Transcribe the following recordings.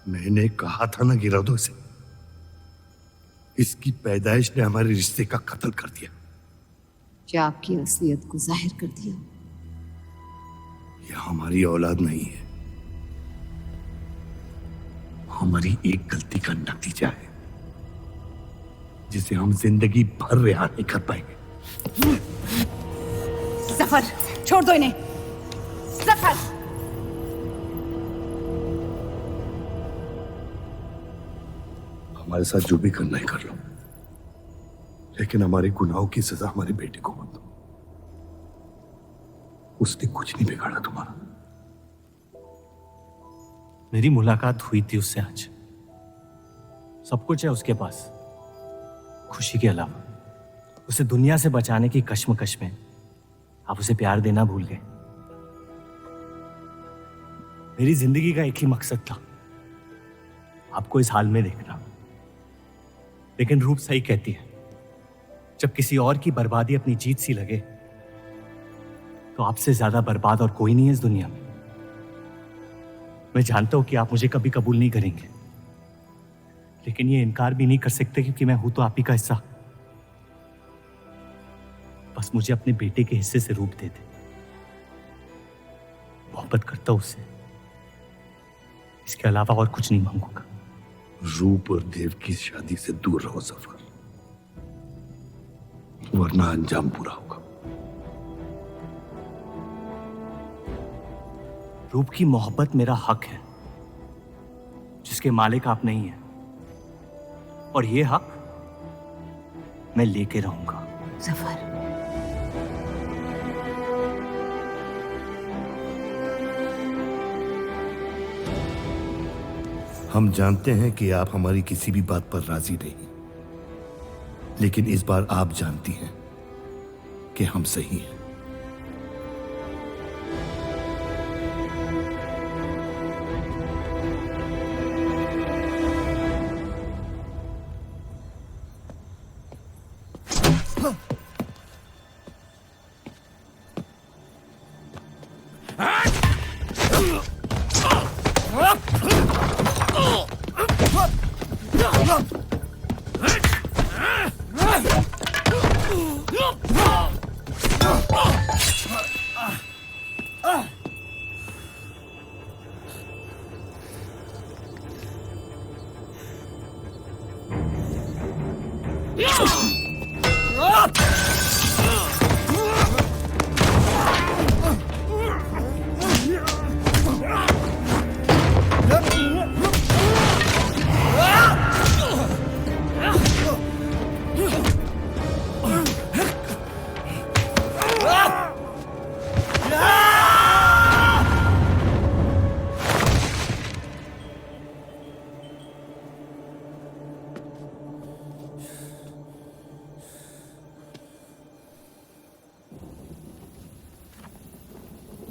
मैंने कहा था ना गिरा दो इसे। इसकी पैदाइश ने हमारे रिश्ते का कत्ल कर दिया। क्या आपकी असलियत को जाहिर कर दिया? यह हमारी औलाद नहीं है, हमारी एक गलती का नतीजा है जिसे हम जिंदगी भर रिहा नहीं कर पाएंगे। जफर, छोड़ दो इन्हें। जफर, हमारे साथ जो भी करना है कर लो, लेकिन हमारे गुनाहों की सजा हमारे बेटे को मत दो। उसने कुछ नहीं बिगाड़ा तुम्हारा। मेरी मुलाकात हुई थी उससे आज। सब कुछ है उसके पास, खुशी के अलावा। उसे दुनिया से बचाने की कश्मकश में आप उसे प्यार देना भूल गए। मेरी जिंदगी का एक ही मकसद था, आपको इस हाल में देखना। लेकिन रूप सही कहती है, जब किसी और की बर्बादी अपनी जीत सी लगे तो आपसे ज्यादा बर्बाद और कोई नहीं है इस दुनिया में। मैं जानता हूं कि आप मुझे कभी कबूल नहीं करेंगे, लेकिन ये इनकार भी नहीं कर सकते क्योंकि मैं हूं तो आप ही का हिस्सा। बस मुझे अपने बेटे के हिस्से से रूप दे दे। मोहब्बत करता हूं उससे, इसके अलावा और कुछ नहीं मांगूंगा। रूप और देव की शादी से दूर रहो सफर, वरना अंजाम बुरा होगा। रूप की मोहब्बत मेरा हक है, जिसके मालिक आप नहीं हैं, और ये हक मैं लेके रहूंगा। जफर, हम जानते हैं कि आप हमारी किसी भी बात पर राजी नहीं, लेकिन इस बार आप जानती हैं कि हम सही हैं।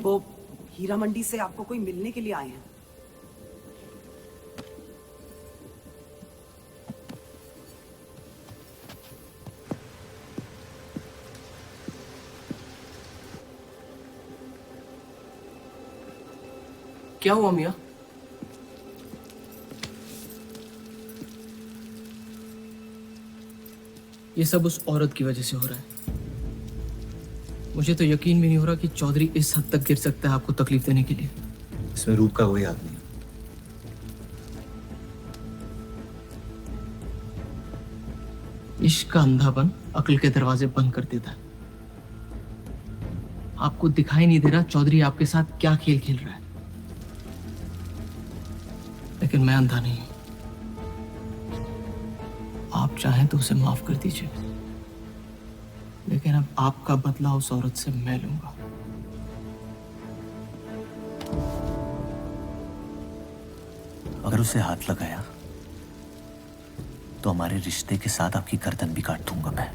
वो हीरा मंडी से आपको कोई मिलने के लिए आए हैं। क्या हुआ मियाँ? ये सब उस औरत की वजह से हो रहा है। मुझे तो यकीन भी नहीं हो रहा कि चौधरी इस हद तक गिर सकता है आपको तकलीफ देने के लिए। इसमें रूप का कोई हाथ नहीं। इश्क का अंधापन अक्ल के दरवाजे बंद कर देता है। आपको दिखाई नहीं दे रहा चौधरी आपके साथ क्या खेल खेल रहा है, लेकिन मैं अंधा नहीं हूं। आप चाहें तो उसे माफ कर दीजिए, लेकिन अब आपका बदला उस औरत से मैं लूंगा। अगर उसे हाथ लगाया तो हमारे रिश्ते के साथ आपकी गर्दन भी काट दूंगा मैं।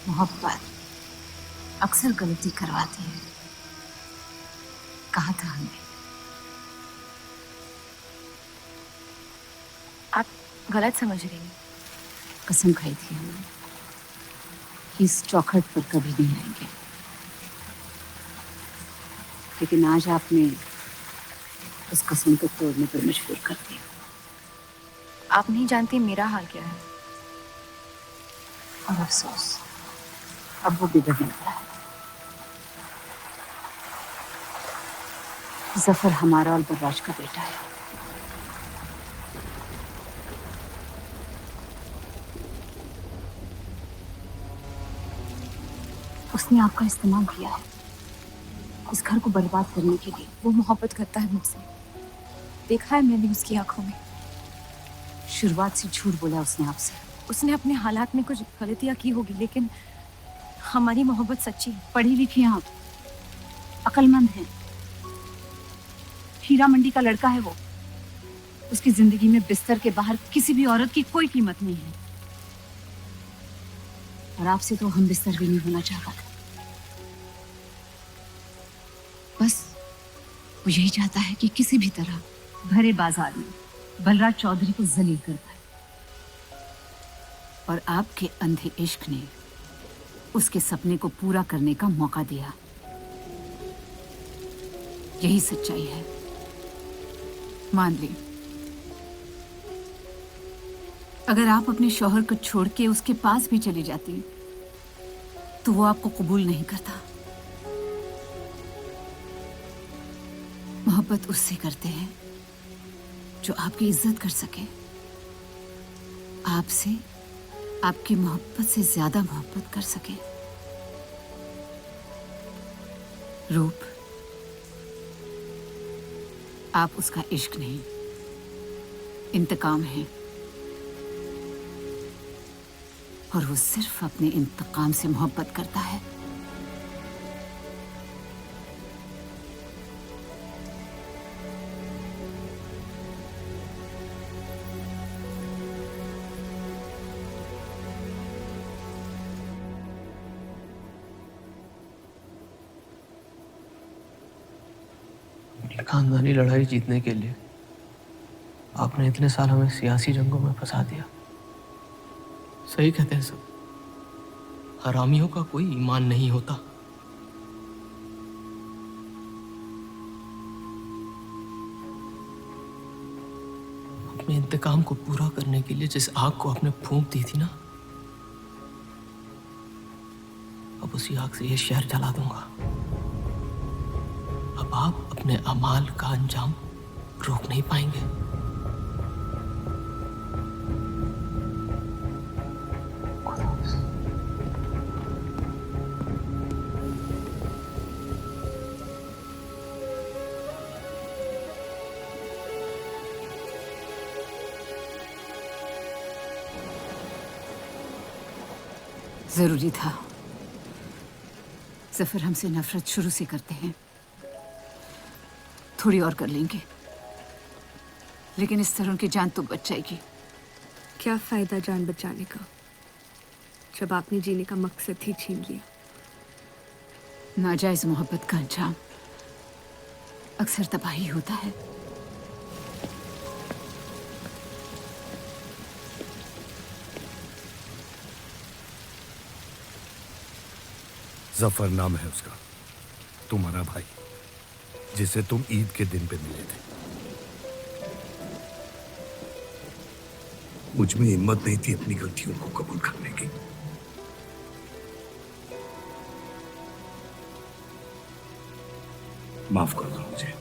मोहब्बत अक्सर गलती करवाती है। कहा था हमने। आप गलत समझ रही हैं। कसम खाई थी हमने कि इस चौखट पर कभी नहीं आएंगे, लेकिन आज आपने उस कसम को तोड़ने पर मजबूर कर दिया। आप नहीं जानती मेरा हाल क्या है। और अफसोस अब वो बिगड़ने लगा है। जफर हमारा और बर्राज का बेटा है। उसने आपका इस्तेमाल किया है इस घर को बर्बाद करने के लिए। वो मोहब्बत करता है मुझसे, देखा है मैंने उसकी आंखों में। शुरुआत से झूठ बोला उसने आपसे। उसने अपने हालात में कुछ गलतियां की होगी, लेकिन हमारी मोहब्बत सच्ची है। पढ़ी लिखी हैं आप, अक्लमंद हैं। हीरा मंडी का लड़का है वो। उसकी जिंदगी में बिस्तर के बाहर किसी भी औरत की कोई कीमत नहीं है। और आपसे तो हम बिस्तर भी नहीं होना चाहता। बस वो यही चाहता है कि किसी भी तरह भरे बाजार में बलराज चौधरी को जलील कर पाए। और आपके अंधे इश्क ने उसके सपने को पूरा करने का मौका दिया। यही सच्चाई है, मान ली। अगर आप अपने शौहर को छोड़ के उसके पास भी चली जाती तो वो आपको कबूल नहीं करता। मोहब्बत उससे करते हैं जो आपकी इज्जत कर सके, आपसे आपकी मोहब्बत से ज्यादा मोहब्बत कर सके। रूप, आप उसका इश्क नहीं, इंतकाम है। और वो सिर्फ अपने इंतकाम से मोहब्बत करता है। खानदानी लड़ाई जीतने के लिए आपने इतने साल हमें सियासी जंगों में फंसा दिया। सही कहते हैं सब, हरामियों का कोई ईमान नहीं होता। अपने इंतकाम को पूरा करने के लिए जिस आग को आपने फूंक दी थी ना, अब उसी आग से ये शहर जला दूंगा। अब आप अपने अमाल का अंजाम रोक नहीं पाएंगे। जरूरी था। जफर हमसे नफरत शुरू से करते हैं। थोड़ी और कर लेंगे, लेकिन इस तरह उनकी जान तो बच जाएगी। क्या फायदा जान बचाने का जब आपने जीने का मकसद ही छीन लिया। नाजायज मोहब्बत का अंजाम अक्सर तबाही होता है। जफर नाम है उसका, तुम्हारा भाई, जिसे तुम ईद के दिन पे मिले थे। मुझ में हिम्मत नहीं थी अपनी गलतियों को कबूल करने की। माफ कर दो मुझे।